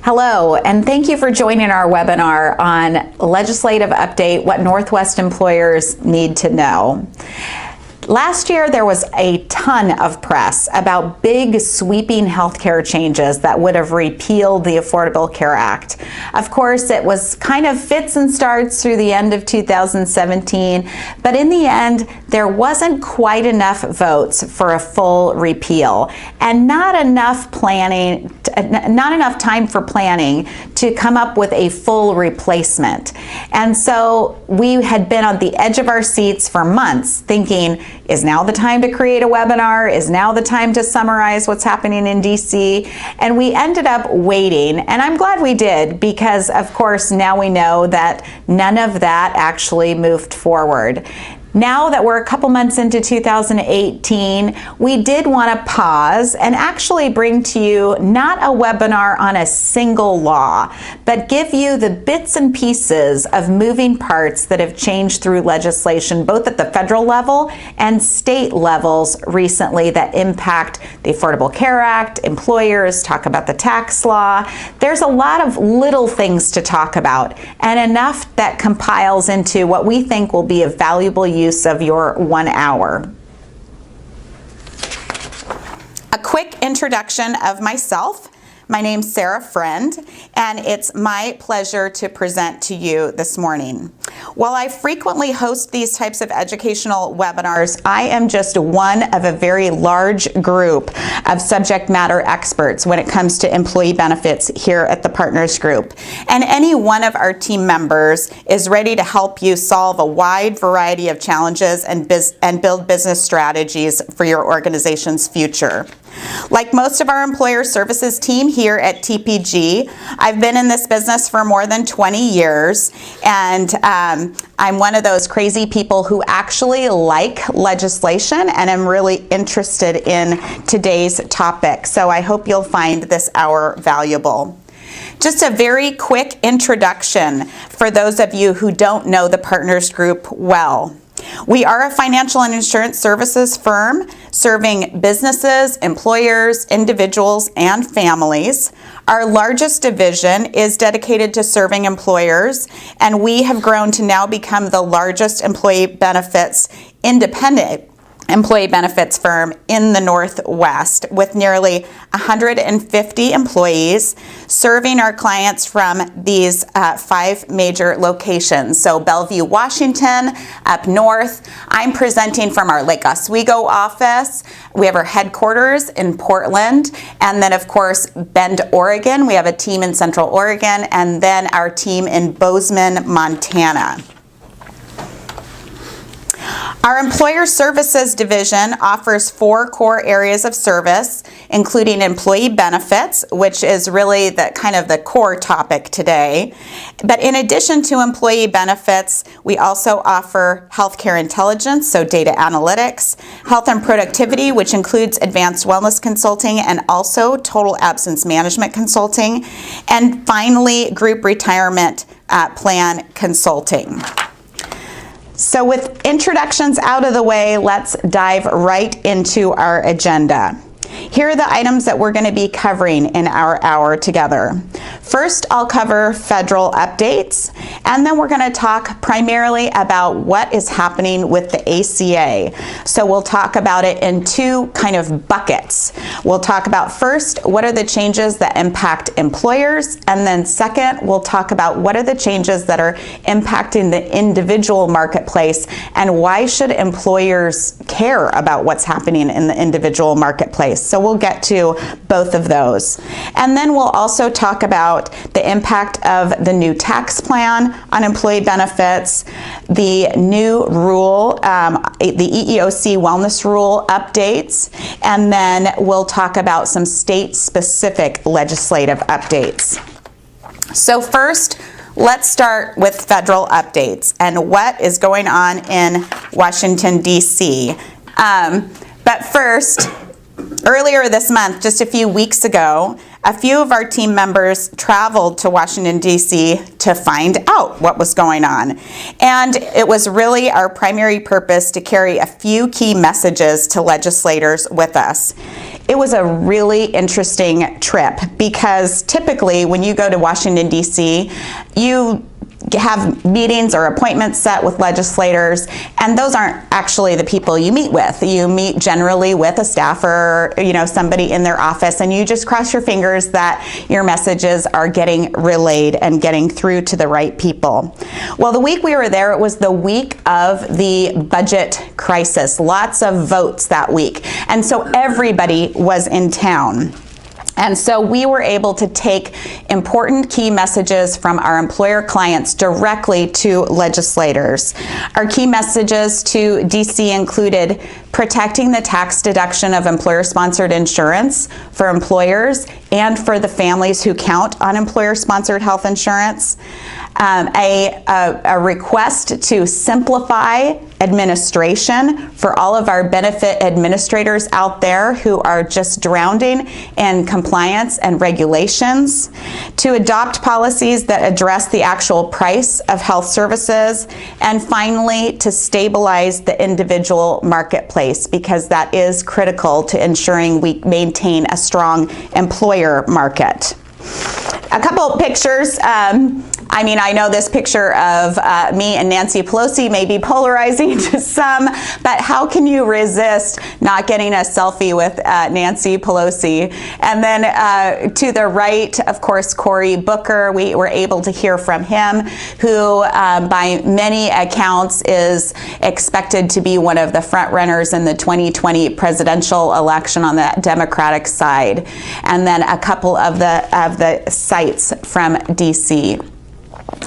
Hello, and thank you for joining our webinar on Legislative Update, What Northwest Employers Need to Know. Last year, there was a ton of press about big sweeping healthcare changes that would have repealed the Affordable Care Act. Of course, it was kind of fits and starts through the end of 2017, but in the end, there wasn't quite enough votes for a full repeal and not enough time for planning to come up with a full replacement. And so we had been on the edge of our seats for months thinking, is now the time to create a webinar? Is now the time to summarize what's happening in DC? And we ended up waiting, and I'm glad we did, because of course now we know that none of that actually moved forward. Now that we're a couple months into 2018, we did want to pause and actually bring to you not a webinar on a single law, but give you the bits and pieces of moving parts that have changed through legislation, both at the federal level and state levels recently, that impact the Affordable Care Act, employers, talk about the tax law. There's a lot of little things to talk about, and enough that compiles into what we think will be a valuable use of your 1 hour. A quick introduction of myself. My name's Sarah Friend, and it's my pleasure to present to you this morning. While I frequently host these types of educational webinars, I am just one of a very large group of subject matter experts when it comes to employee benefits here at the Partners Group. And any one of our team members is ready to help you solve a wide variety of challenges and build business strategies for your organization's future. Like most of our employer services team here at TPG, I've been in this business for more than 20 years, and I'm one of those crazy people who actually like legislation and am really interested in today's topic. So I hope you'll find this hour valuable. Just a very quick introduction for those of you who don't know the Partners Group well. We are a financial and insurance services firm serving businesses, employers, individuals, and families. Our largest division is dedicated to serving employers, and we have grown to now become the largest independent employee benefits firm in the Northwest, with nearly 150 employees, serving our clients from these 5 major locations. So Bellevue, Washington, up north. I'm presenting from our Lake Oswego office. We have our headquarters in Portland, and then of course Bend, Oregon. We have a team in Central Oregon, and then our team in Bozeman, Montana. Our Employer Services Division offers 4 core areas of service, including employee benefits, which is really the core topic today. But in addition to employee benefits, we also offer healthcare intelligence, so data analytics, health and productivity, which includes advanced wellness consulting and also total absence management consulting, and finally, group retirement plan consulting. So with introductions out of the way, let's dive right into our agenda. Here are the items that we're going to be covering in our hour together. First, I'll cover federal updates, and then we're going to talk primarily about what is happening with the ACA. So we'll talk about it in 2 kind of buckets. We'll talk about first, what are the changes that impact employers, and then second, we'll talk about what are the changes that are impacting the individual marketplace, and why should employers care about what's happening in the individual marketplace. So we'll get to both of those. And then we'll also talk about the impact of the new tax plan on employee benefits, the new rule, the EEOC wellness rule updates, and then we'll talk about some state-specific legislative updates. So first, let's start with federal updates and what is going on in Washington, D.C. But first, earlier this month, just a few weeks ago, a few of our team members traveled to Washington, D.C. to find out what was going on. And it was really our primary purpose to carry a few key messages to legislators with us. it was a really interesting trip because typically when you go to Washington, D.C., you have meetings or appointments set with legislators, and those aren't actually the people you meet with. You meet generally with a staffer, somebody in their office, and you just cross your fingers that your messages are getting relayed and getting through to the right people. Well, the week we were there, it was the week of the budget crisis. Lots of votes that week. And so everybody was in town. And so we were able to take important key messages from our employer clients directly to legislators. Our key messages to DC included protecting the tax deduction of employer-sponsored insurance for employers and for the families who count on employer-sponsored health insurance, a request to simplify administration for all of our benefit administrators out there who are just drowning in compliance and regulations, to adopt policies that address the actual price of health services, and finally to stabilize the individual marketplace, because that is critical to ensuring we maintain a strong employer market. A couple pictures. I know this picture of me and Nancy Pelosi may be polarizing to some, but how can you resist not getting a selfie with Nancy Pelosi? And then to the right, of course, Cory Booker. We were able to hear from him, who by many accounts is expected to be one of the front runners in the 2020 presidential election on the Democratic side. And then a couple of the sites from DC.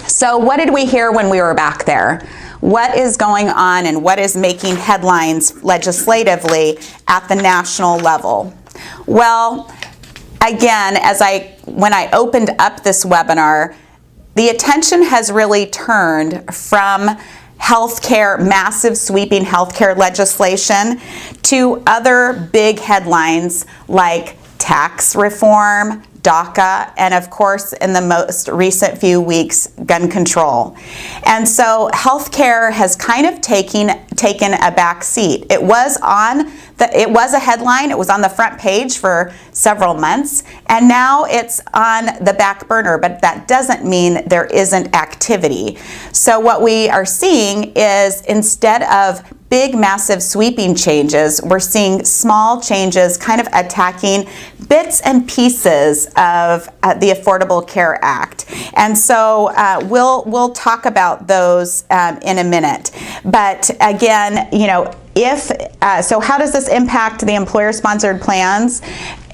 So what did we hear when we were back there? What is going on and what is making headlines legislatively at the national level? Well, again, when I opened up this webinar, the attention has really turned from healthcare, massive sweeping healthcare legislation, to other big headlines like tax reform, DACA, and of course, in the most recent few weeks, gun control. And so healthcare has kind of taken a back seat. It was a headline, it was on the front page for several months, and now it's on the back burner, but that doesn't mean there isn't activity. So what we are seeing is, instead of big, massive, sweeping changes, we're seeing small changes kind of attacking bits and pieces of the Affordable Care Act. And so we'll talk about those in a minute. But again, so how does this impact the employer-sponsored plans?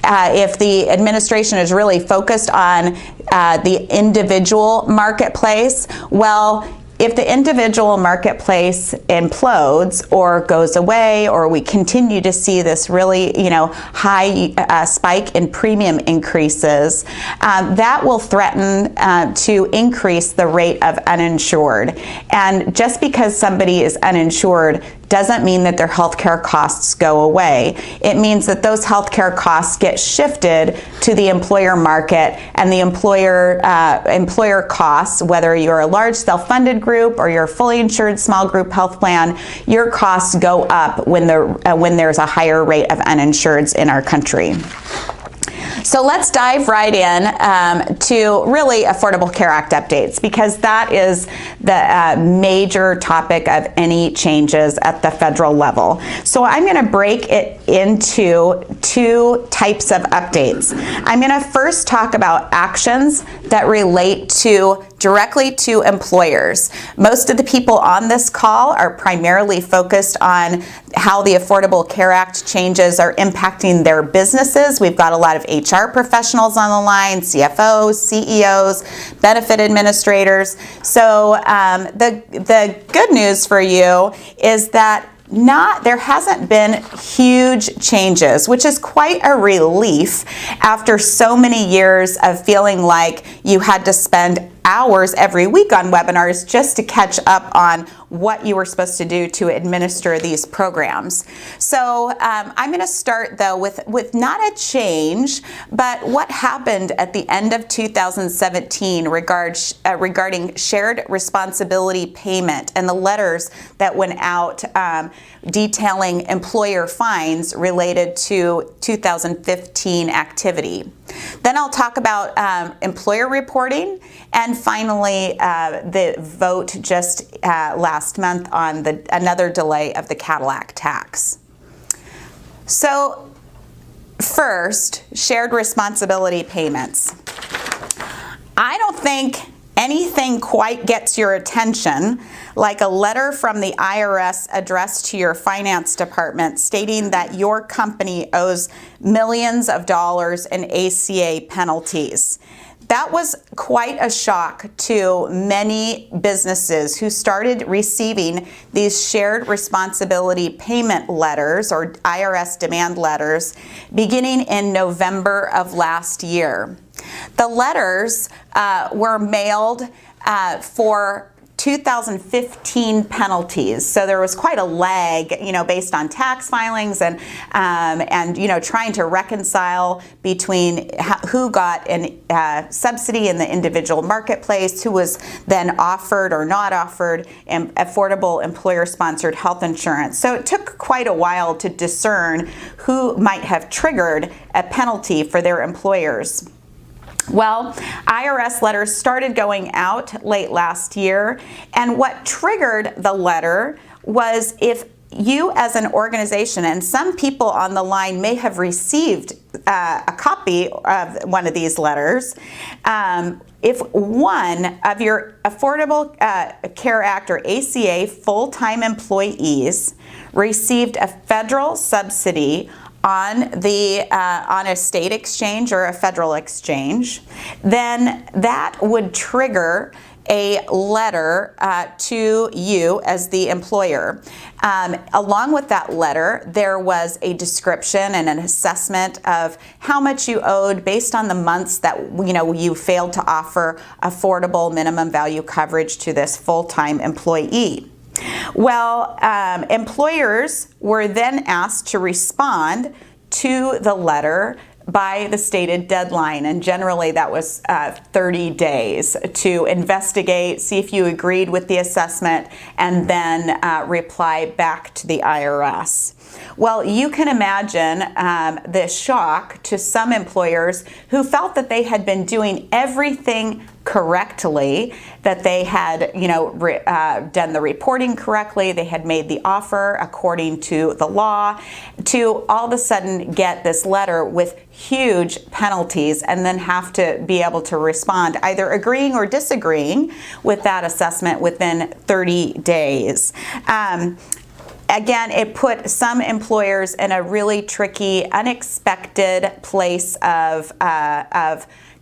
If the administration is really focused on the individual marketplace, well, if the individual marketplace implodes or goes away, or we continue to see this really, high spike in premium increases, that will threaten to increase the rate of uninsured. And just because somebody is uninsured doesn't mean that their healthcare costs go away. It means that those healthcare costs get shifted to the employer market, and the employer costs, whether you're a large self-funded group or you're a fully insured small group health plan, your costs go up when there's a higher rate of uninsureds in our country. So let's dive right in to really Affordable Care Act updates, because that is the major topic of any changes at the federal level. So I'm going to break it into two types of updates. I'm going to first talk about actions that relate directly to employers. Most of the people on this call are primarily focused on how the Affordable Care Act changes are impacting their businesses. We've got a lot of HR professionals on the line, CFOs, CEOs, benefit administrators. So the good news for you is that there hasn't been huge changes, which is quite a relief after so many years of feeling like you had to spend hours every week on webinars just to catch up on what you were supposed to do to administer these programs. So I'm going to start though with not a change, but what happened at the end of 2017 regarding shared responsibility payment and the letters that went out detailing employer fines related to 2015 activity. Then I'll talk about employer reporting, and finally the vote just last month on another delay of the Cadillac tax. So first, shared responsibility payments. I don't think anything quite gets your attention like a letter from the IRS addressed to your finance department stating that your company owes millions of dollars in ACA penalties. That was quite a shock to many businesses who started receiving these shared responsibility payment letters or IRS demand letters beginning in November of last year. The letters were mailed for 2015 penalties, so there was quite a lag, based on tax filings and trying to reconcile between who got a subsidy in the individual marketplace, who was then offered or not offered affordable employer-sponsored health insurance. So it took quite a while to discern who might have triggered a penalty for their employers. Well, IRS letters started going out late last year, and what triggered the letter was if you as an organization, and some people on the line may have received a copy of one of these letters, if one of your Affordable Care Act or ACA full-time employees received a federal subsidy on a state exchange or a federal exchange, then that would trigger a letter to you as the employer. Along with that letter, there was a description and an assessment of how much you owed based on the months that you failed to offer affordable minimum value coverage to this full-time employee. Well, employers were then asked to respond to the letter by the stated deadline, and generally that was 30 days to investigate, see if you agreed with the assessment, and then reply back to the IRS. Well, you can imagine the shock to some employers who felt that they had been doing everything correctly, that they had done the reporting correctly, they had made the offer according to the law, to all of a sudden get this letter with huge penalties and then have to be able to respond either agreeing or disagreeing with that assessment within 30 days. Again, it put some employers in a really tricky, unexpected place of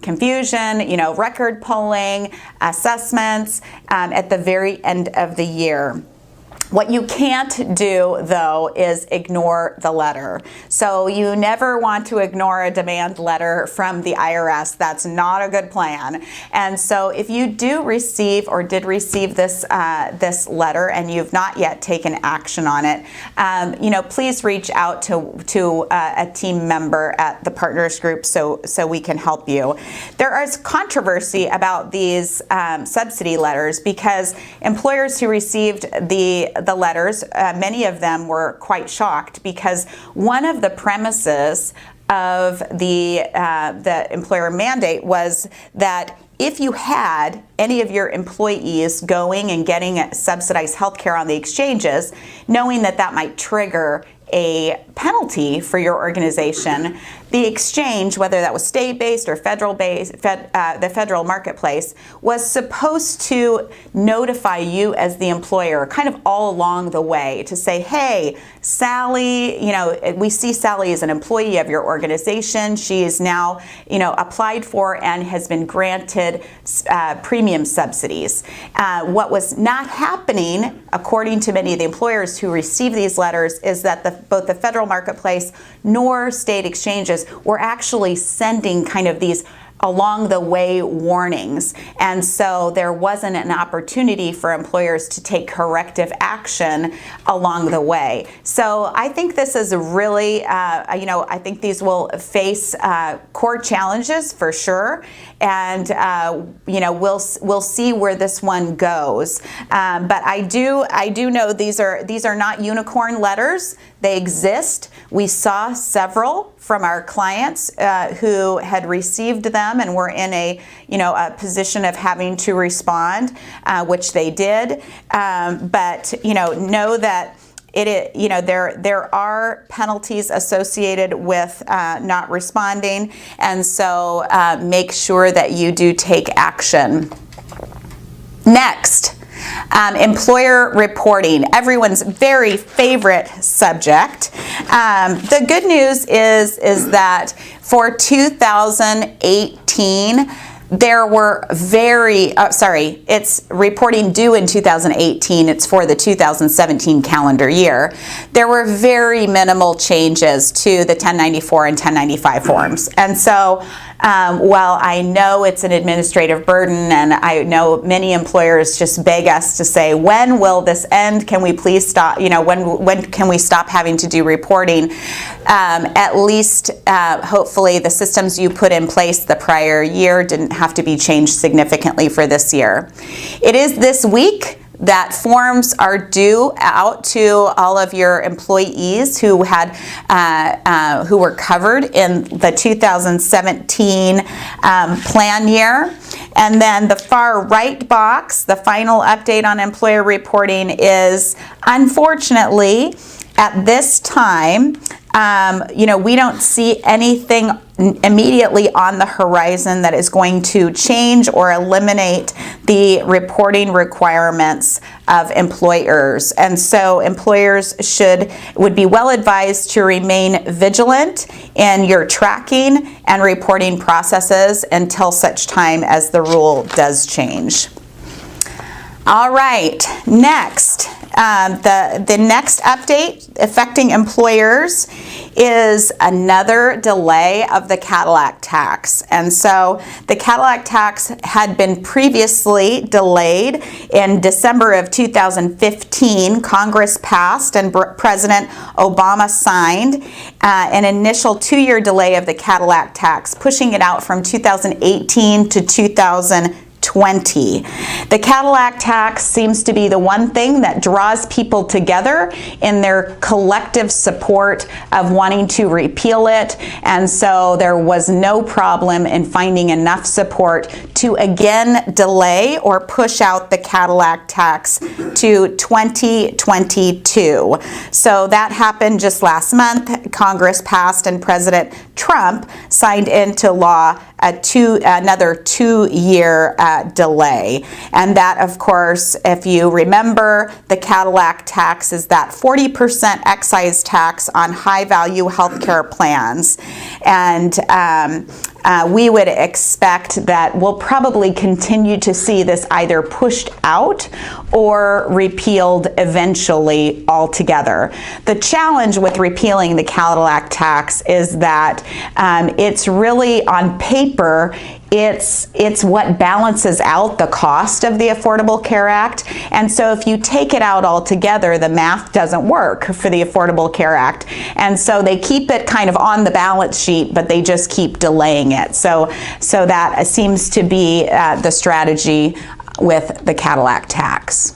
confusion, record pulling, assessments at the very end of the year. What you can't do, though, is ignore the letter. So you never want to ignore a demand letter from the IRS. That's not a good plan. And so if you do receive or did receive this letter and you've not yet taken action on it, please reach out to a team member at the Partners Group so we can help you. There is controversy about these subsidy letters because employers who received the letters, many of them were quite shocked because one of the premises of the employer mandate was that if you had any of your employees going and getting subsidized health care on the exchanges, knowing that might trigger a penalty for your organization, the exchange, whether that was state-based or federal-based, the federal marketplace, was supposed to notify you as the employer kind of all along the way to say, hey, Sally, we see Sally as an employee of your organization. She is now, applied for and has been granted premium subsidies. What was not happening, according to many of the employers who received these letters, is that both the federal marketplace nor state exchanges were actually sending kind of these along the way warnings, and so there wasn't an opportunity for employers to take corrective action along the way. So I think this is really, I think these will face core challenges for sure, and we'll see where this one goes. But I do know these are not unicorn letters. They exist. We saw several from our clients who had received them and were in a position of having to respond, which they did. But know that there are penalties associated with not responding, and so make sure that you do take action. Next. Employer reporting, everyone's very favorite subject. The good news is that for 2018, there were it's reporting due in 2018, it's for the 2017 calendar year. There were very minimal changes to the 1094 and 1095 forms. And so while I know it's an administrative burden, and I know many employers just beg us to say, when will this end? Can we please stop? When can we stop having to do reporting? At least, hopefully, the systems you put in place the prior year didn't have to be changed significantly for this year. It is this week that forms are due out to all of your employees who were covered in the 2017 plan year. And then the far right box, the final update on employer reporting, is unfortunately at this time, we don't see anything immediately on the horizon that is going to change or eliminate the reporting requirements of employers. And so employers would be well advised to remain vigilant in your tracking and reporting processes until such time as the rule does change. All right, next. The next update affecting employers is another delay of the Cadillac Tax. And so the Cadillac Tax had been previously delayed in December of 2015. Congress passed and President Obama signed an initial 2-year delay of the Cadillac Tax, pushing it out from 2018 to 2020. The Cadillac Tax seems to be the one thing that draws people together in their collective support of wanting to repeal it, and so there was no problem in finding enough support to again delay or push out the Cadillac Tax to 2022. So that happened just last month. Congress passed and President Trump signed into law another 2-year delay. And that, of course, if you remember, the Cadillac Tax is that 40% excise tax on high-value healthcare plans. And we would expect that we'll probably continue to see this either pushed out or repealed eventually altogether. The challenge with repealing the Cadillac Tax is that it's really on paper, it's what balances out the cost of the Affordable Care Act. And so if you take it out altogether, the math doesn't work for the Affordable Care Act. And so they keep it kind of on the balance sheet, but they just keep delaying it. So that seems to be the strategy with the Cadillac Tax.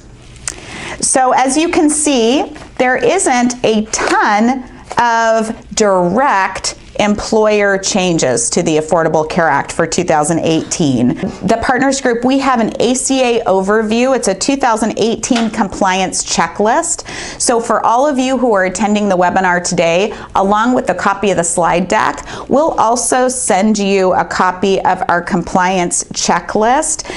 So as you can see, there isn't a ton of direct employer changes to the Affordable Care Act for 2018. The Partners Group, we have an ACA Overview. It's a 2018 compliance checklist. So for all of you who are attending the webinar today, along with a copy of the slide deck, we'll also send you a copy of our compliance checklist,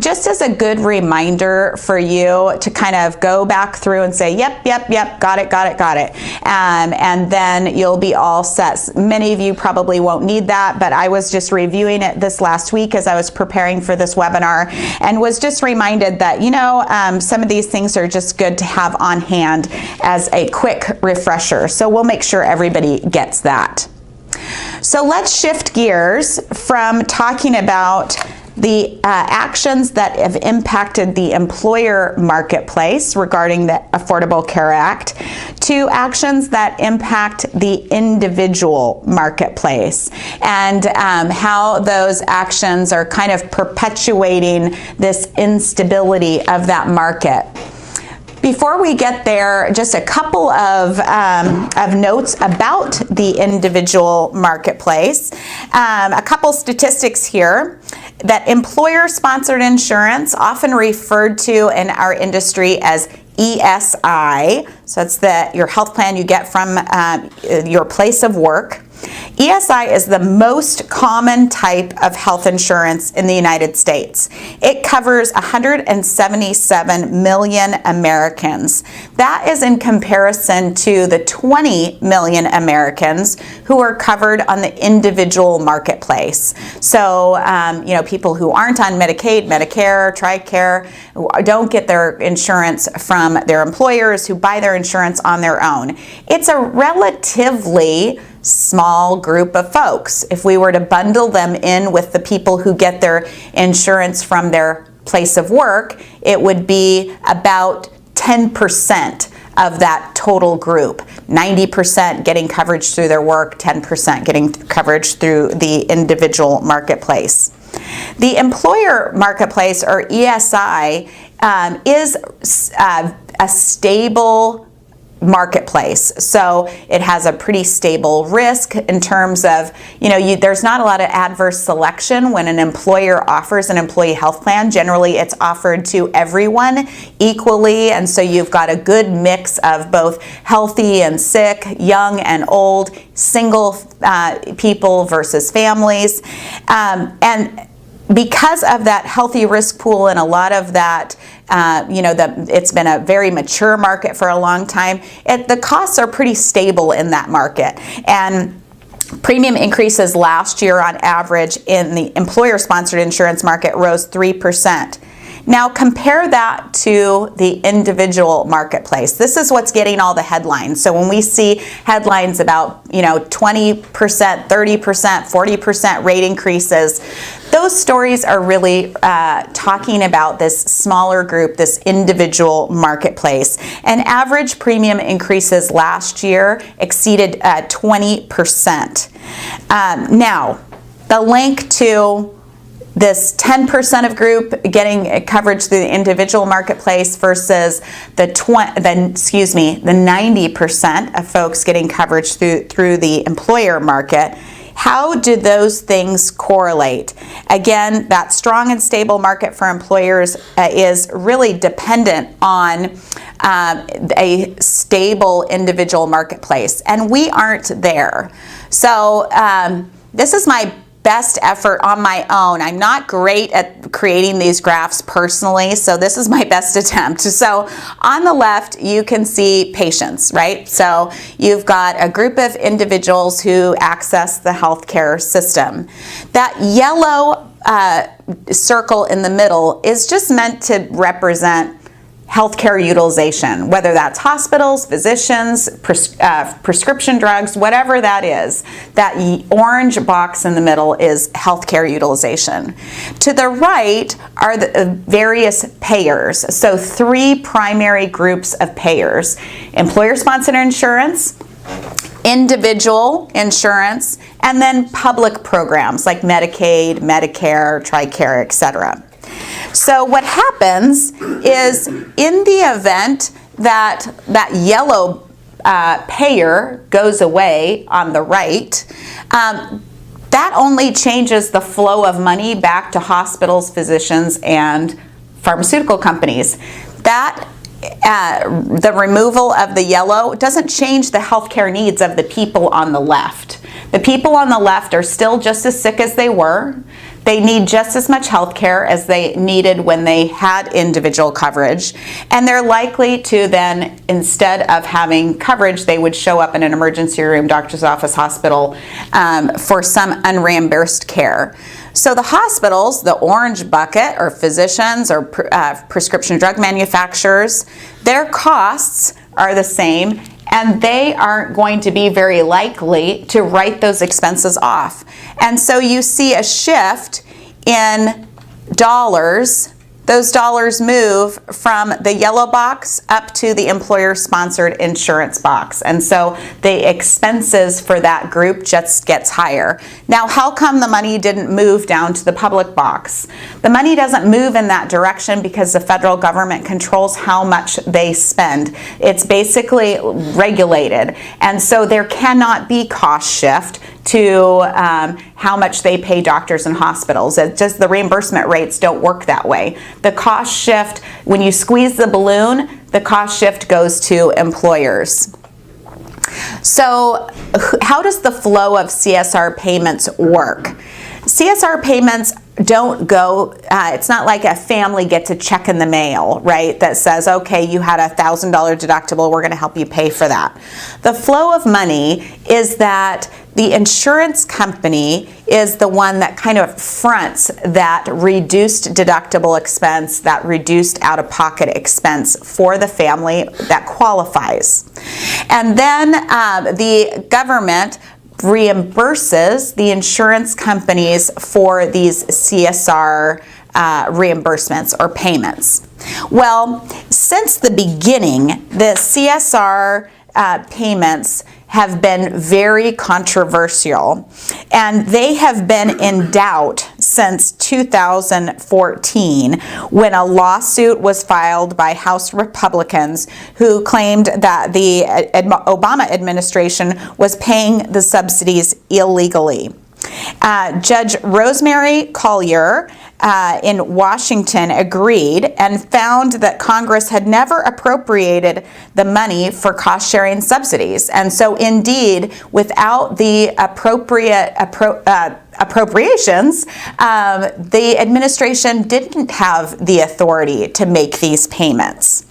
just as a good reminder for you to kind of go back through and say, yep, got it. And then you'll be all set. Many of you probably won't need that, but I was just reviewing it this last week as I was preparing for this webinar and was just reminded that, some of these things are just good to have on hand as a quick refresher. So we'll make sure everybody gets that. So let's shift gears from talking about the actions that have impacted the employer marketplace regarding the Affordable Care Act to actions that impact the individual marketplace, and how those actions are kind of perpetuating this instability of that market. Before we get there, just a couple of notes about the individual marketplace. A couple statistics here. That employer-sponsored insurance, often referred to in our industry as ESI, so it's your health plan you get from your place of work. ESI is the most common type of health insurance in the United States. It covers 177 million Americans. That is in comparison to the 20 million Americans who are covered on the individual marketplace. So, people who aren't on Medicaid, Medicare, TRICARE, don't get their insurance from their employers, who buy their insurance on their own. It's a relatively small group of folks. If we were to bundle them in with the people who get their insurance from their place of work, it would be about 10% of that total group. 90% getting coverage through their work, 10% getting coverage through the individual marketplace. The employer marketplace, or ESI, is a stable marketplace. So it has a pretty stable risk in terms of, there's not a lot of adverse selection when an employer offers an employee health plan. Generally, it's offered to everyone equally, and so you've got a good mix of both healthy and sick, young and old, single people versus families. And because of that healthy risk pool and a lot of that, it's been a very mature market for a long time, the costs are pretty stable in that market. And premium increases last year on average in the employer-sponsored insurance market rose 3%. Now compare that to the individual marketplace. This is what's getting all the headlines. So when we see headlines about, 20%, 30%, 40% rate increases, those stories are really talking about this smaller group, this individual marketplace. And average premium increases last year exceeded 20%. Now, the link to this 10% of group getting coverage through the individual marketplace versus the 90% of folks getting coverage through the employer market. How do those things correlate? Again, that strong and stable market for employers is really dependent on a stable individual marketplace, and we aren't there. So this is my best effort on my own. I'm not great at creating these graphs personally, so this is my best attempt. So on the left, you can see patients, right? So you've got a group of individuals who access the healthcare system. That yellow circle in the middle is just meant to represent healthcare utilization, whether that's hospitals, physicians, prescription drugs, whatever that is. That orange box in the middle is healthcare utilization. To the right are the various payers. So 3 primary groups of payers: employer-sponsored insurance, individual insurance, and then public programs like Medicaid, Medicare, TRICARE, etc. So what happens is, in the event that that yellow payer goes away on the right, that only changes the flow of money back to hospitals, physicians, and pharmaceutical companies. The removal of the yellow doesn't change the healthcare needs of the people on the left. The people on the left are still just as sick as they were. They need just as much health care as they needed when they had individual coverage. And they're likely to then, instead of having coverage, they would show up in an emergency room, doctor's office, hospital for some unreimbursed care. So the hospitals, the orange bucket, or physicians or prescription drug manufacturers, their costs are the same, and they aren't going to be very likely to write those expenses off. And so you see a shift in dollars. Those dollars move from the yellow box up to the employer-sponsored insurance box. And so the expenses for that group just gets higher. Now, how come the money didn't move down to the public box? The money doesn't move in that direction because the federal government controls how much they spend. It's basically regulated. And so there cannot be cost shift to how much they pay doctors and hospitals. It's just the reimbursement rates don't work that way. The cost shift, when you squeeze the balloon, the cost shift goes to employers. So how does the flow of CSR payments work? CSR payments don't go, it's not like a family gets a check in the mail, right, that says, okay, you had a $1,000 deductible, we're going to help you pay for that. The flow of money is that the insurance company is the one that kind of fronts that reduced deductible expense, that reduced out-of-pocket expense for the family that qualifies. And then the government reimburses the insurance companies for these CSR reimbursements or payments. Well, since the beginning, the CSR payments have been very controversial, and they have been in doubt since 2014 when a lawsuit was filed by House Republicans who claimed that the Obama administration was paying the subsidies illegally. Judge Rosemary Collyer in Washington agreed and found that Congress had never appropriated the money for cost-sharing subsidies. And so indeed, without the appropriate appropriations, the administration didn't have the authority to make these payments.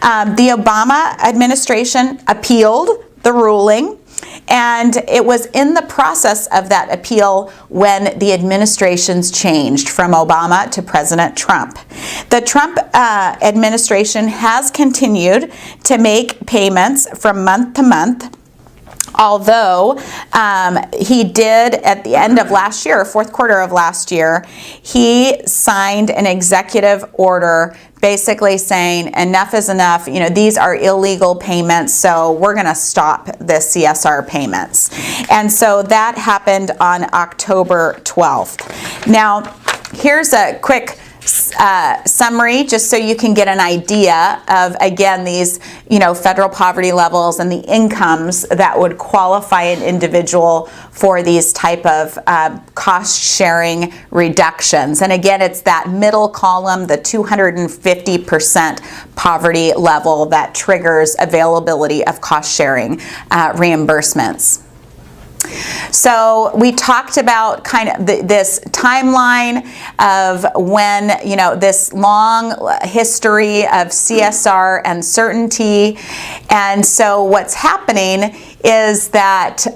The Obama administration appealed the ruling, and it was in the process of that appeal when the administrations changed from Obama to President Trump. The Trump administration has continued to make payments from month to month, although he did at the end of last year, fourth quarter of last year, he signed an executive order basically saying enough is enough, you know, these are illegal payments, so we're going to stop the CSR payments. And so that happened on October 12th. Now, here's a quick summary just so you can get an idea of, again, these, you know, federal poverty levels and the incomes that would qualify an individual for these type of cost sharing reductions. And again, it's that middle column, the 250% poverty level that triggers availability of cost sharing reimbursements. So we talked about kind of this timeline of when, you know, this long history of CSR uncertainty. And so what's happening is that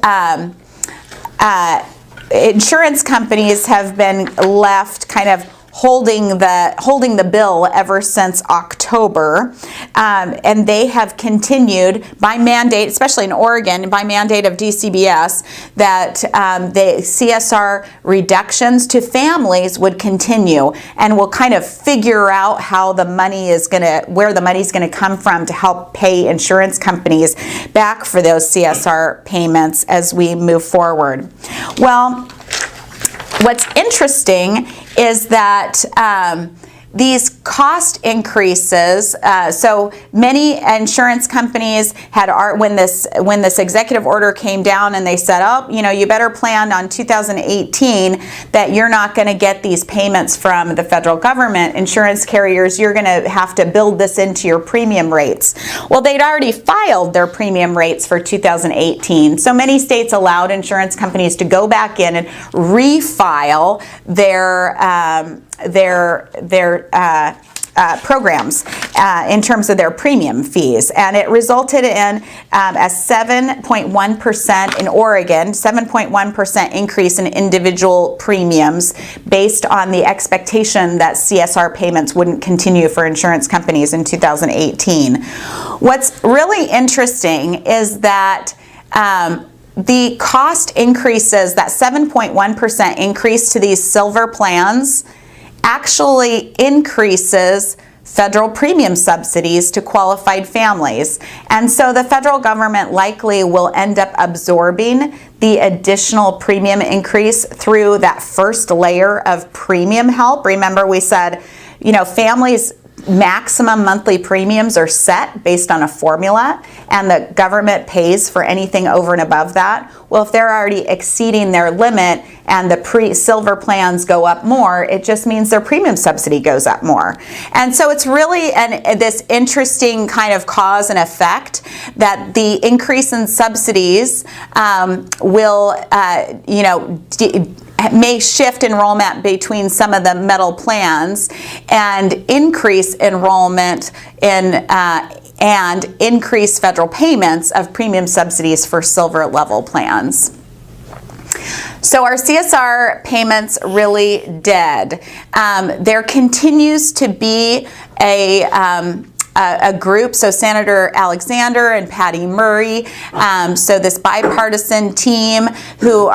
insurance companies have been left kind of holding the bill ever since October, and they have continued by mandate, especially in Oregon, by mandate of DCBS, that the CSR reductions to families would continue, and we'll kind of figure out how the money is where the money is going to come from to help pay insurance companies back for those CSR payments as we move forward. Well, what's interesting is that these cost increases, so many insurance companies had, when this executive order came down and they said, oh, you know, you better plan on 2018 that you're not going to get these payments from the federal government. Insurance carriers, you're going to have to build this into your premium rates. Well, they'd already filed their premium rates for 2018. So many states allowed insurance companies to go back in and refile their programs in terms of their premium fees, and it resulted in a 7.1% in Oregon, 7.1% increase in individual premiums based on the expectation that CSR payments wouldn't continue for insurance companies in 2018. What's really interesting is that the cost increases, that 7.1% increase to these silver plans actually increases federal premium subsidies to qualified families. And so the federal government likely will end up absorbing the additional premium increase through that first layer of premium help. Remember, we said, families' maximum monthly premiums are set based on a formula, and the government pays for anything over and above that. Well, if they're already exceeding their limit and the silver plans go up more, it just means their premium subsidy goes up more. And so it's really this interesting kind of cause and effect that the increase in subsidies will, may shift enrollment between some of the metal plans and increase enrollment in and increase federal payments of premium subsidies for silver level plans. So are CSR payments really dead? There continues to be a group, so Senator Alexander and Patty Murray, so this bipartisan team who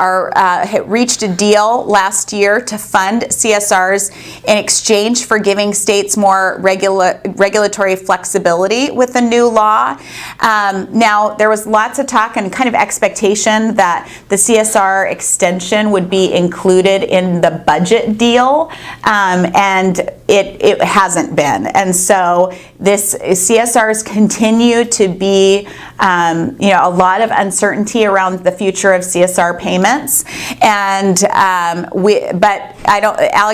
reached a deal last year to fund CSRs in exchange for giving states more regulatory flexibility with the new law. Now, there was lots of talk and kind of expectation that the CSR extension would be included in the budget deal, and it hasn't been. And so this CSRs continue to be, a lot of uncertainty around the future of CSR payments, and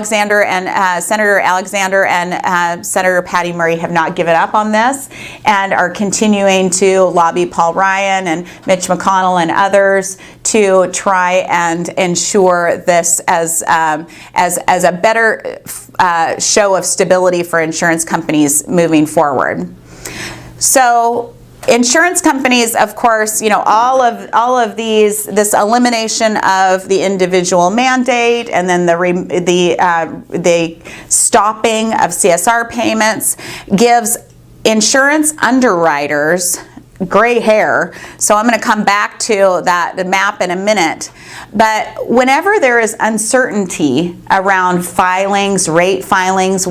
Senator Alexander and Senator Patty Murray have not given up on this, and are continuing to lobby Paul Ryan and Mitch McConnell and others to try and ensure this as a better show of stability for insurance companies moving forward. So insurance companies, of course, all of this elimination of the individual mandate, and then the stopping of CSR payments gives insurance underwriters gray hair. So I'm going to come back to the map in a minute. But whenever there is uncertainty around filings, rate filings,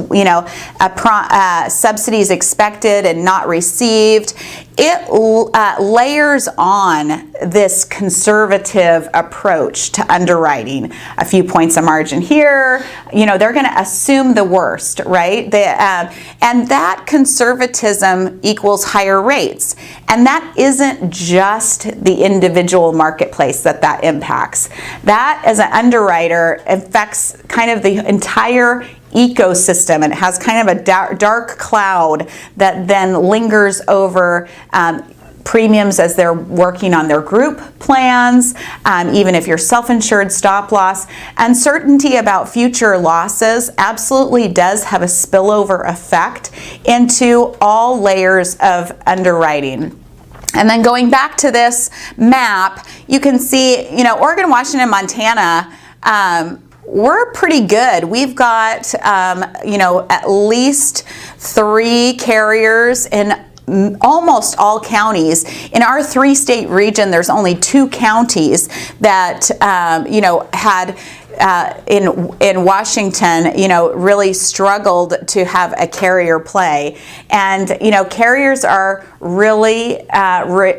subsidies expected and not received, it layers on this conservative approach to underwriting. A few points of margin here, they're going to assume the worst, right? And that conservatism equals higher rates. And that isn't just the individual marketplace that impacts. That, as an underwriter, affects kind of the entire ecosystem, and it has kind of a dark cloud that then lingers over premiums as they're working on their group plans, even if you're self-insured, stop loss. Uncertainty about future losses absolutely does have a spillover effect into all layers of underwriting. And then going back to this map, you can see, Oregon, Washington, Montana, we're pretty good. We've got, at least 3 carriers in almost all counties. In our 3-state region, there's only 2 counties that, had in Washington, really struggled to have a carrier play. And, carriers are really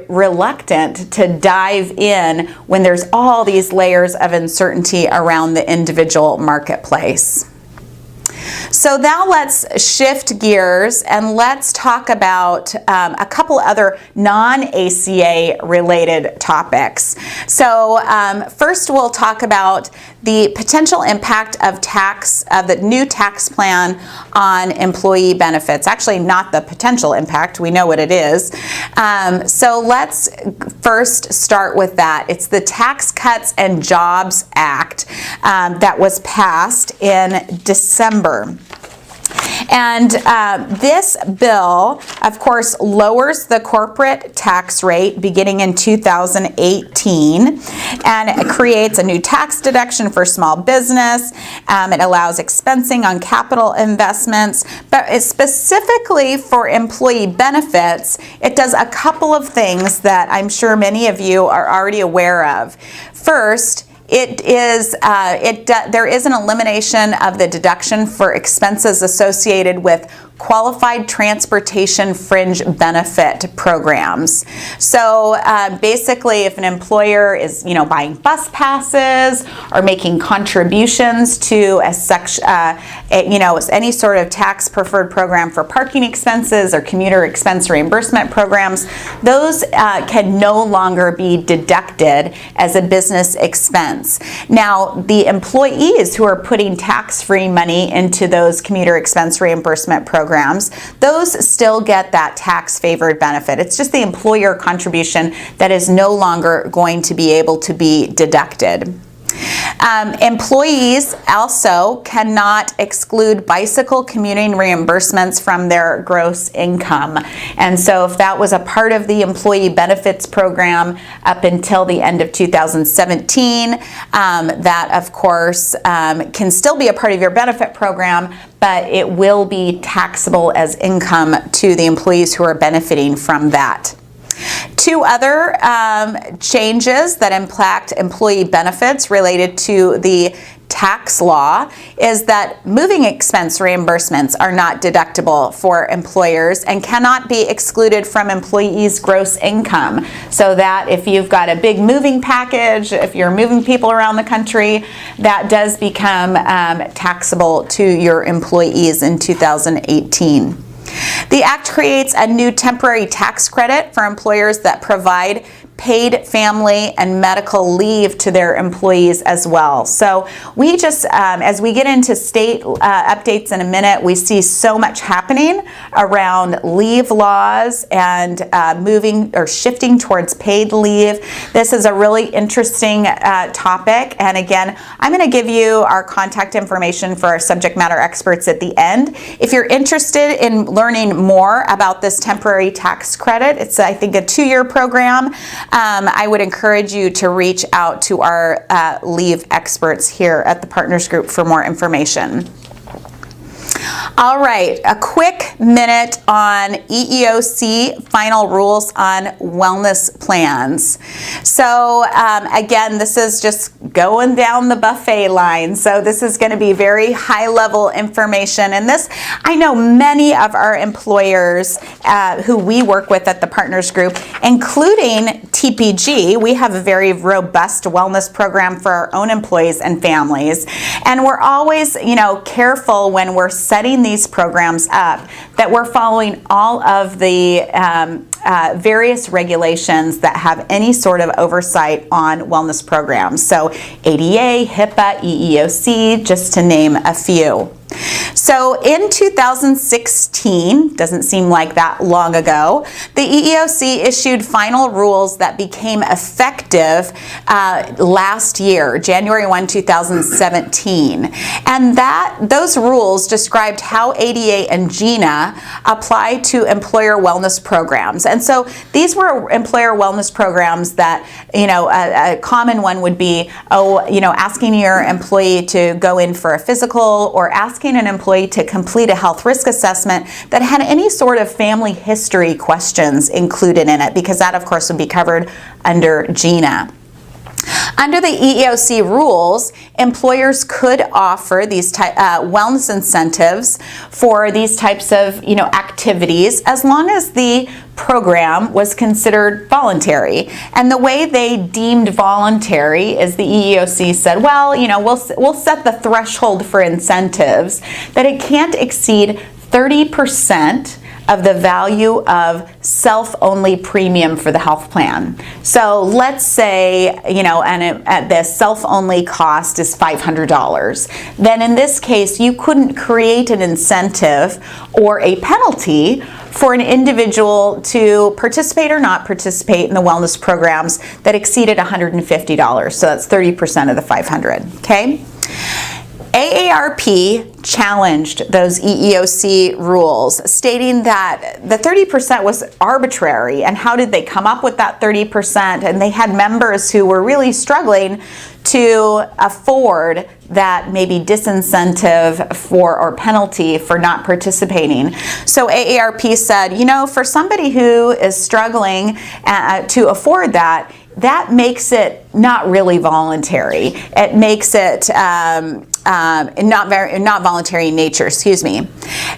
reluctant to dive in when there's all these layers of uncertainty around the individual marketplace. So now let's shift gears and let's talk about a couple other non-ACA related topics. So first we'll talk about the potential impact of the new tax plan on employee benefits. Actually, not the potential impact, we know what it is. So let's first start with that. It's the Tax Cuts and Jobs Act that was passed in December. And this bill, of course, lowers the corporate tax rate beginning in 2018, and it creates a new tax deduction for small business. It allows expensing on capital investments, but it's specifically for employee benefits. It does a couple of things that I'm sure many of you are already aware of. First, there is an elimination of the deduction for expenses associated with qualified transportation fringe benefit programs. So basically, if an employer is, buying bus passes or making contributions to any sort of tax preferred program for parking expenses or commuter expense reimbursement programs, those can no longer be deducted as a business expense. Now, the employees who are putting tax-free money into those commuter expense reimbursement programs, those still get that tax-favored benefit. It's just the employer contribution that is no longer going to be able to be deducted. Employees also cannot exclude bicycle commuting reimbursements from their gross income. And so if that was a part of the employee benefits program up until the end of 2017, that of course can still be a part of your benefit program, but it will be taxable as income to the employees who are benefiting from that. Two other changes that impact employee benefits related to the tax law is that moving expense reimbursements are not deductible for employers and cannot be excluded from employees' gross income. So that if you've got a big moving package, if you're moving people around the country, that does become taxable to your employees in 2018. The Act creates a new temporary tax credit for employers that provide paid family and medical leave to their employees as well. So we just, as we get into state updates in a minute, we see so much happening around leave laws and moving or shifting towards paid leave. This is a really interesting topic. And again, I'm going to give you our contact information for our subject matter experts at the end. If you're interested in learning more about this temporary tax credit, it's, I think, a 2-year program. I would encourage you to reach out to our leave experts here at the Partners Group for more information. All right, a quick minute on EEOC final rules on wellness plans. So again, this is just going down the buffet line. So this is going to be very high level information. And this, I know many of our employers who we work with at the Partners Group, including TPG, we have a very robust wellness program for our own employees and families. And we're always, careful when we're setting these programs up that we're following all of the various regulations that have any sort of oversight on wellness programs. So ADA, HIPAA, EEOC, just to name a few. So in 2016, doesn't seem like that long ago, the EEOC issued final rules that became effective last year, January 1, 2017. And those rules described how ADA and GINA apply to employer wellness programs. And so these were employer wellness programs that, a common one would be, asking your employee to go in for a physical or asking an employee to complete a health risk assessment that had any sort of family history questions included in it, because that, of course, would be covered under GINA. Under the EEOC rules, employers could offer these wellness incentives for these types of activities as long as the program was considered voluntary. And the way they deemed voluntary is the EEOC said, well, we'll set the threshold for incentives that it can't exceed 30% of the value of self-only premium for the health plan. So let's say, the self-only cost is $500. Then in this case, you couldn't create an incentive or a penalty for an individual to participate or not participate in the wellness programs that exceeded $150. So that's 30% of the $500, okay? AARP challenged those EEOC rules, stating that the 30% was arbitrary, and how did they come up with that 30%? And they had members who were really struggling to afford that maybe disincentive for or penalty for not participating. So AARP said, you know, for somebody who is struggling to afford that, that makes it not really voluntary. It makes it not voluntary in nature, excuse me.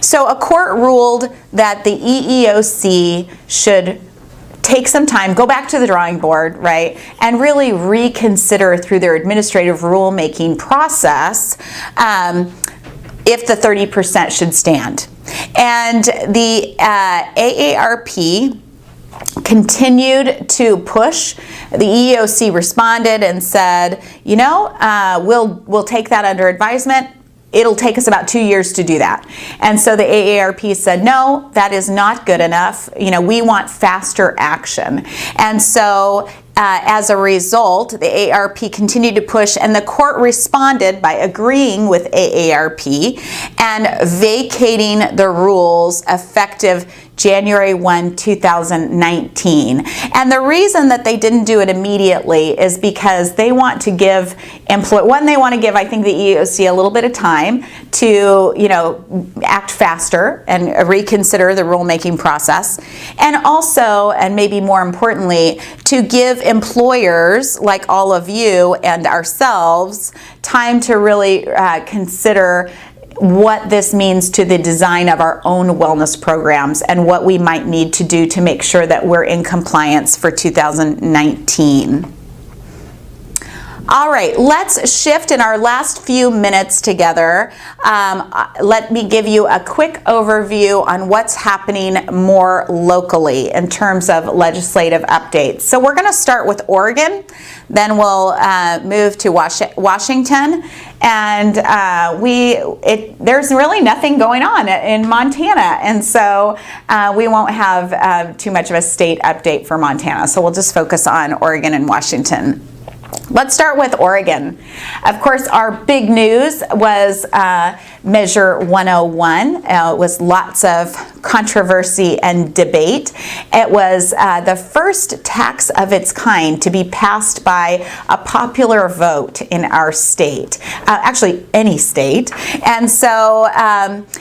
So a court ruled that the EEOC should take some time, go back to the drawing board, right, and really reconsider through their administrative rulemaking process if the 30% should stand. And the AARP continued to push. The EEOC responded and said, you know, we'll take that under advisement. It'll take us about 2 years to do that. And so the AARP said, no, that is not good enough. You know, we want faster action. And so as a result, the AARP continued to push, and the court responded by agreeing with AARP and vacating the rules effective January 1, 2019. And the reason that they didn't do it immediately is because they want to give they want to give, I think, the EEOC a little bit of time to, you know, act faster and reconsider the rulemaking process. And also, and maybe more importantly, to give employers like all of you and ourselves time to really consider what this means to the design of our own wellness programs and what we might need to do to make sure that we're in compliance for 2019. All right, let's shift in our last few minutes together. Let me give you a quick overview on what's happening more locally in terms of legislative updates. So we're going to start with Oregon, then we'll move to Washington, and there's really nothing going on in Montana, and so we won't have too much of a state update for Montana. So we'll just focus on Oregon and Washington. Let's start with Oregon. Of course, our big news was Measure 101. It was lots of controversy and debate. It was the first tax of its kind to be passed by a popular vote in our state, actually any state. And so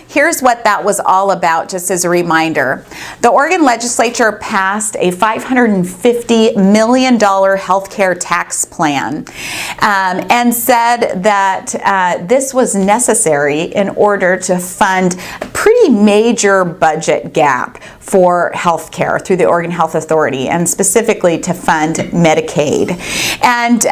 here's what that was all about, just as a reminder. The Oregon legislature passed a $550 million healthcare tax plan and said that this was necessary in order to fund a pretty major budget gap for healthcare through the Oregon Health Authority, and specifically to fund Medicaid. And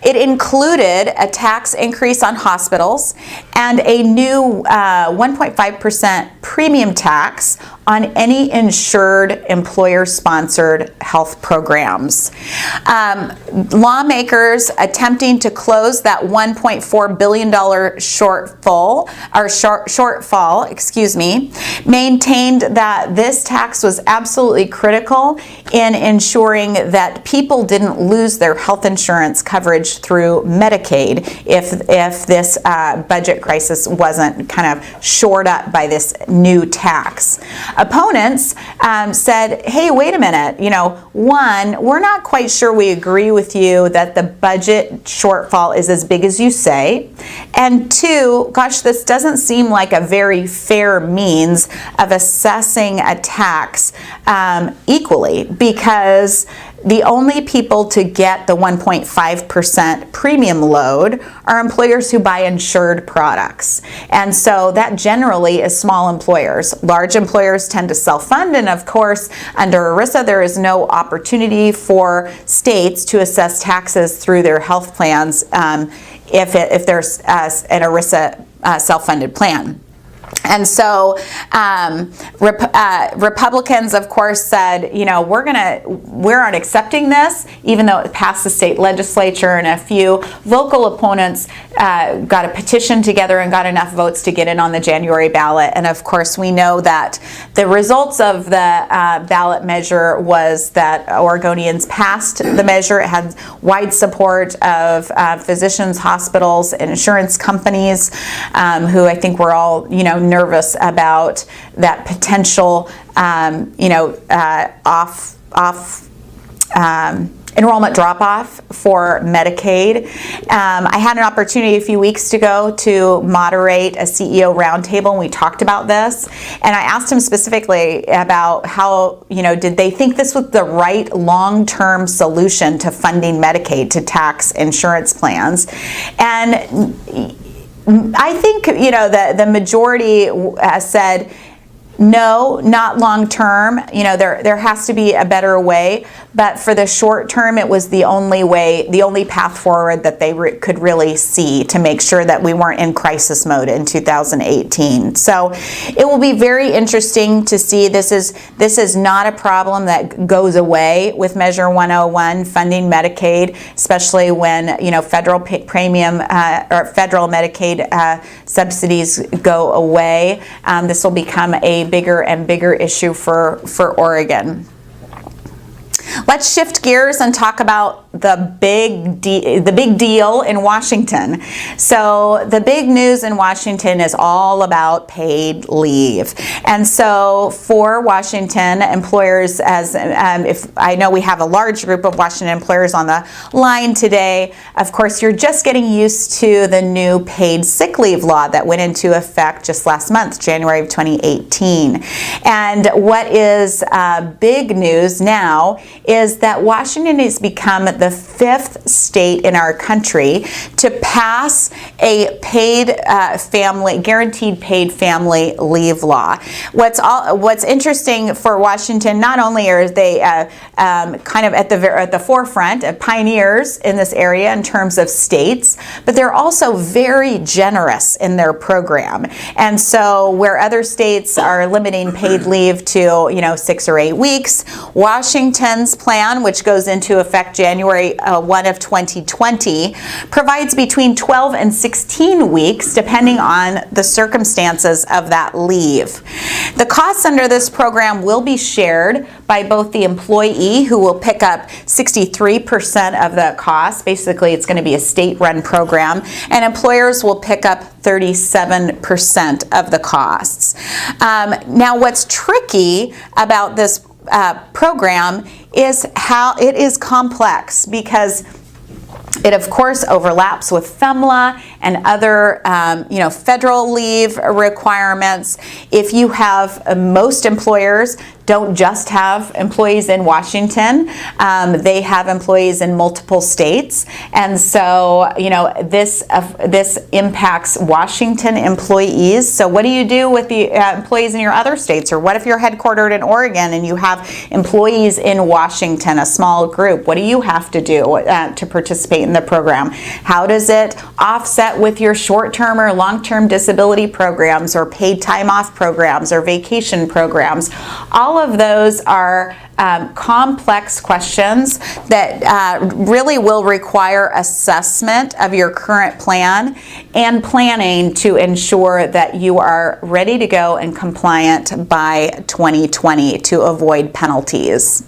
it included a tax increase on hospitals and a new 1.5% premium tax on any insured employer-sponsored health programs. Lawmakers attempting to close that $1.4 billion shortfall, maintained that this tax was absolutely critical in ensuring that people didn't lose their health insurance coverage through Medicaid if this budget crisis wasn't kind of shored up by this new tax. Opponents said, hey, wait a minute, you know, one, we're not quite sure we agree with you that the budget shortfall is as big as you say, and two, gosh, this doesn't seem like a very fair means of assessing a tax equally, because the only people to get the 1.5% premium load are employers who buy insured products. And so that generally is small employers. Large employers tend to self-fund, and of course, under ERISA, there is no opportunity for states to assess taxes through their health plans if there's an ERISA self-funded plan. And so Republicans, of course, said, you know, we're not accepting this, even though it passed the state legislature, and a few local opponents got a petition together and got enough votes to get it on the January ballot. And of course, we know that the results of the ballot measure was that Oregonians passed the measure. It had wide support of physicians, hospitals, and insurance companies, who I think were all, you know, nervous about that potential, enrollment drop-off for Medicaid. I had an opportunity a few weeks ago to moderate a CEO roundtable, and we talked about this. And I asked him specifically about how, you know, did they think this was the right long-term solution to funding Medicaid, to tax insurance plans? And I think, you know, the majority said, no, not long term. You know, there has to be a better way. But for the short term, it was the only way, the only path forward that they could really see to make sure that we weren't in crisis mode in 2018. So it will be very interesting to see. This is not a problem that goes away with Measure 101 funding Medicaid, especially when, you know, federal premium or federal Medicaid subsidies go away. This will become a bigger and bigger issue for Oregon. Let's shift gears and talk about the big deal in Washington. So the big news in Washington is all about paid leave. And so for Washington employers, as if I know we have a large group of Washington employers on the line today, of course you're just getting used to the new paid sick leave law that went into effect just last month, January of 2018. And what is big news now is that Washington has become the 5th state in our country to pass a guaranteed paid family leave law. What's interesting for Washington, not only are they kind of at the forefront of pioneers in this area in terms of states, but they're also very generous in their program. And so where other states are limiting paid leave to, you know, 6 or 8 weeks, Washington's plan, which goes into effect January 1 of 2020, provides between 12 and 16 weeks depending on the circumstances of that leave. The costs under this program will be shared by both the employee, who will pick up 63% of the cost. Basically, it's going to be a state-run program, and employers will pick up 37% of the costs. Now, what's tricky about this program is how it is complex, because it, of course, overlaps with FEMLA and other, federal leave requirements. If you have most employers don't just have employees in Washington, they have employees in multiple states, and so this impacts Washington employees. So what do you do with the employees in your other states? Or what if you're headquartered in Oregon and you have employees in Washington, a small group? What do you have to do to participate in the program? How does it offset with your short-term or long-term disability programs, or paid time off programs, or vacation programs? All of those are complex questions that really will require assessment of your current plan and planning to ensure that you are ready to go and compliant by 2020 to avoid penalties.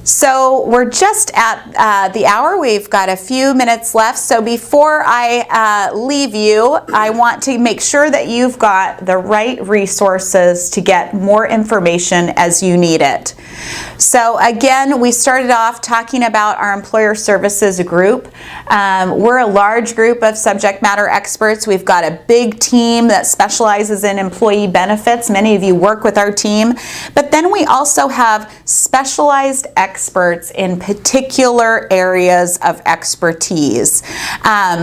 So we're just at the hour. We've got a few minutes left. So before I leave you, I want to make sure that you've got the right resources to get more information as you need it. So again, we started off talking about our employer services group. We're a large group of subject matter experts. We've got a big team that specializes in employee benefits. Many of you work with our team. But then we also have specialized experts experts in particular areas of expertise.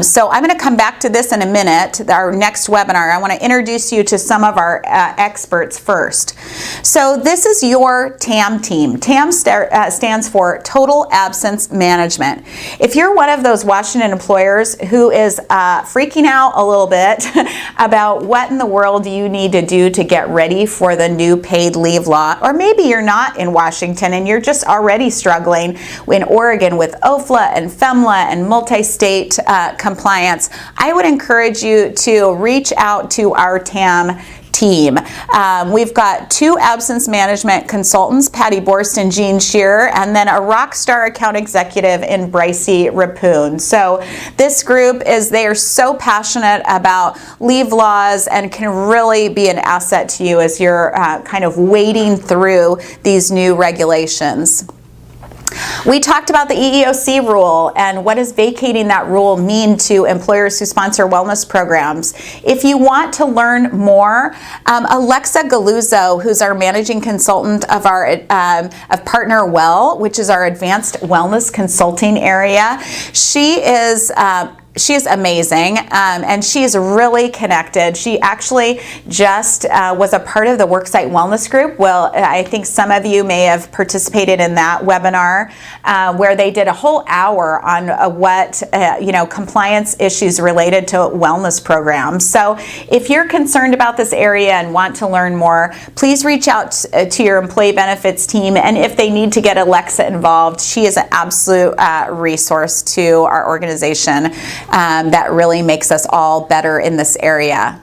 So I'm going to come back to this in a minute, our next webinar. I want to introduce you to some of our experts first. So this is your TAM team. TAM stands for Total Absence Management. If you're one of those Washington employers who is freaking out a little bit about what in the world you need to do to get ready for the new paid leave law, or maybe you're not in Washington and you're just already struggling in Oregon with OFLA and FEMLA and multi-state compliance, I would encourage you to reach out to our TAM team. We've got 2 absence management consultants, Patty Borst and Jean Shearer, and then a rock star account executive in Brycey Rapoon. So this group they are so passionate about leave laws and can really be an asset to you as you're kind of wading through these new regulations. We talked about the EEOC rule and what does vacating that rule mean to employers who sponsor wellness programs. If you want to learn more, Alexa Galuzzo, who's our managing consultant of our of Partner Well, which is our advanced wellness consulting area, she is amazing, and she is really connected. She actually just was a part of the Worksite Wellness Group. Well, I think some of you may have participated in that webinar where they did a whole hour on what compliance issues related to wellness programs. So if you're concerned about this area and want to learn more, please reach out to your employee benefits team, and if they need to get Alexa involved, she is an absolute resource to our organization. That really makes us all better in this area.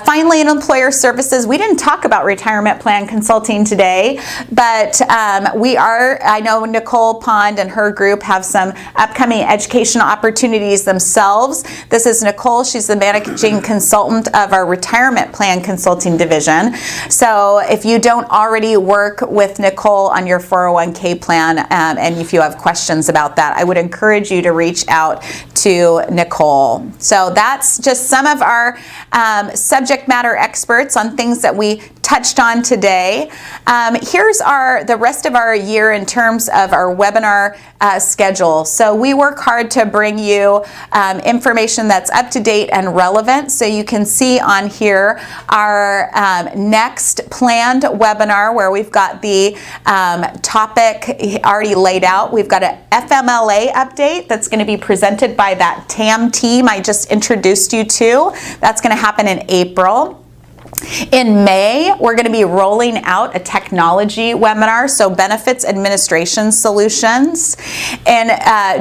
Finally, in employer services, we didn't talk about retirement plan consulting today, but I know Nicole Pond and her group have some upcoming educational opportunities themselves. This is Nicole. She's the managing consultant of our retirement plan consulting division. So if you don't already work with Nicole on your 401k plan, and if you have questions about that, I would encourage you to reach out to Nicole. So that's just some of our subject matter experts on things that we touched on today. Here's the rest of our year in terms of our webinar schedule. So we work hard to bring you information that's up to date and relevant. So you can see on here our next planned webinar where we've got the topic already laid out. We've got an FMLA update that's going to be presented by that TAM team I just introduced you to. That's going to happen in April. In May, we're going to be rolling out a technology webinar, so benefits administration solutions. In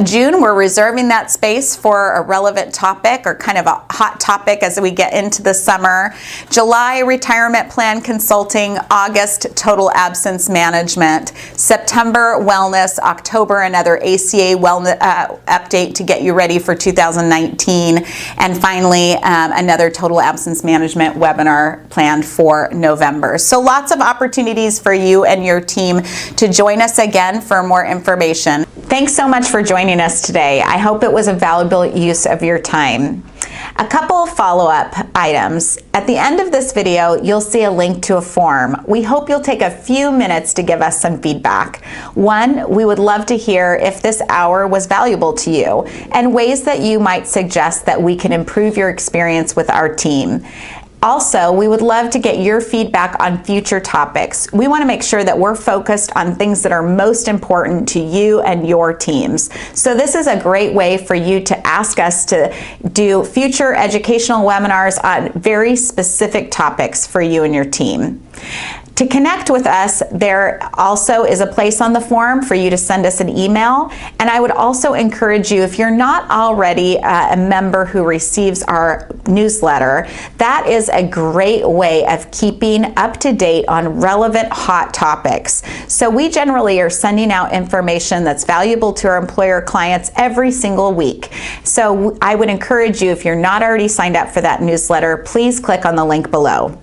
June, we're reserving that space for a relevant topic or kind of a hot topic as we get into the summer. July, retirement plan consulting. August, total absence management. September, wellness. October, another ACA wellness update to get you ready for 2019. And finally, another total absence management webinar planned for November. So lots of opportunities for you and your team to join us again for more information. Thanks so much for joining us today. I hope it was a valuable use of your time. A couple of follow-up items. At the end of this video, you'll see a link to a form. We hope you'll take a few minutes to give us some feedback. One, we would love to hear if this hour was valuable to you and ways that you might suggest that we can improve your experience with our team. Also, we would love to get your feedback on future topics. We want to make sure that we're focused on things that are most important to you and your teams. So this is a great way for you to ask us to do future educational webinars on very specific topics for you and your team. To connect with us, there also is a place on the form for you to send us an email. And I would also encourage you, if you're not already a member who receives our newsletter, that is a great way of keeping up to date on relevant hot topics. So we generally are sending out information that's valuable to our employer clients every single week. So I would encourage you, if you're not already signed up for that newsletter, please click on the link below.